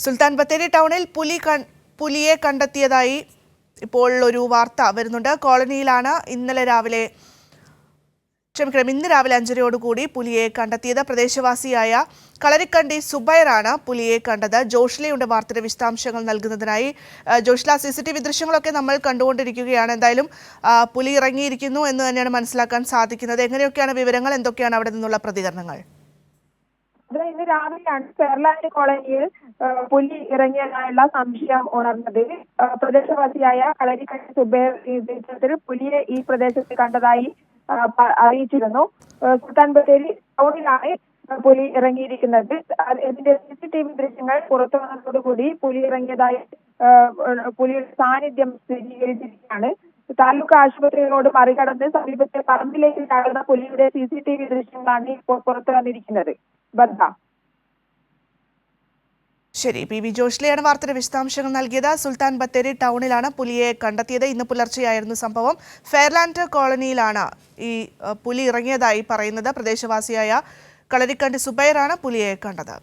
സുൽത്താൻ ബത്തേരി ടൗണിൽ പുലിയെ കണ്ടെത്തിയതായി ഇപ്പോൾ ഒരു വാർത്ത വരുന്നുണ്ട്. കോളനിയിലാണ് ഇന്ന് രാവിലെ 5:30 പുലിയെ കണ്ടെത്തിയത്. പ്രദേശവാസിയായ കളരിക്കണ്ടി സുബൈറാണ് പുലിയെ കണ്ടത്. ജോഷ്ലയുണ്ട് വാർത്തയുടെ വിശദാംശങ്ങൾ നൽകുന്നതിനായി. ജോഷ്ല, CCTV ദൃശ്യങ്ങളൊക്കെ നമ്മൾ കണ്ടുകൊണ്ടിരിക്കുകയാണ്. എന്തായാലും പുലി ഇറങ്ങിയിരിക്കുന്നു എന്ന് തന്നെയാണ് മനസ്സിലാക്കാൻ സാധിക്കുന്നത്. എങ്ങനെയൊക്കെയാണ് വിവരങ്ങൾ, എന്തൊക്കെയാണ് അവിടെ നിന്നുള്ള പ്രതികരണങ്ങൾ? ഇന്ന് രാവിലെയാണ് ഫെയർലാൻഡ് കോളനിയിൽ പുലി ഇറങ്ങിയതായുള്ള സംശയം ഉണർന്നത്. പ്രദേശവാസിയായ കളരിക്കണ്ടി സുബൈർ പുലിയെ ഈ പ്രദേശത്ത് കണ്ടതായി അറിയിച്ചിരുന്നു. സുൽത്താൻ ബത്തേരി ടൗണിലാണ് പുലി ഇറങ്ങിയിരിക്കുന്നത്. ഇതിന്റെ CCTV ദൃശ്യങ്ങൾ പുറത്തു വന്നതോടുകൂടി പുലി ഇറങ്ങിയതായി പുലിയുടെ സാന്നിധ്യം സ്ഥിരീകരിച്ചിരിക്കുകയാണ്. താലൂക്ക് ആശുപത്രികളോട് മറികടന്ന് സമീപത്തെ പറമ്പിലേക്ക് ചാടുന്ന പുലിയുടെ CCTV ദൃശ്യങ്ങളാണ് ഇപ്പോൾ പുറത്തു വന്നിരിക്കുന്നത്. ശരി, PV ജോഷ്ലയാണ് വാർത്തയുടെ വിശദാംശങ്ങൾ നൽകിയത്. സുൽത്താൻ ബത്തേരി ടൗണിലാണ് പുലിയെ കണ്ടെത്തിയത്. ഇന്ന് പുലർച്ചെയായിരുന്നു സംഭവം. ഫെയർലാൻഡ് കോളനിയിലാണ് ഈ പുലി ഇറങ്ങിയതായി പറയുന്നത്. പ്രദേശവാസിയായ കളരിക്കണ്ടി സുബൈറാണ് പുലിയെ കണ്ടത്.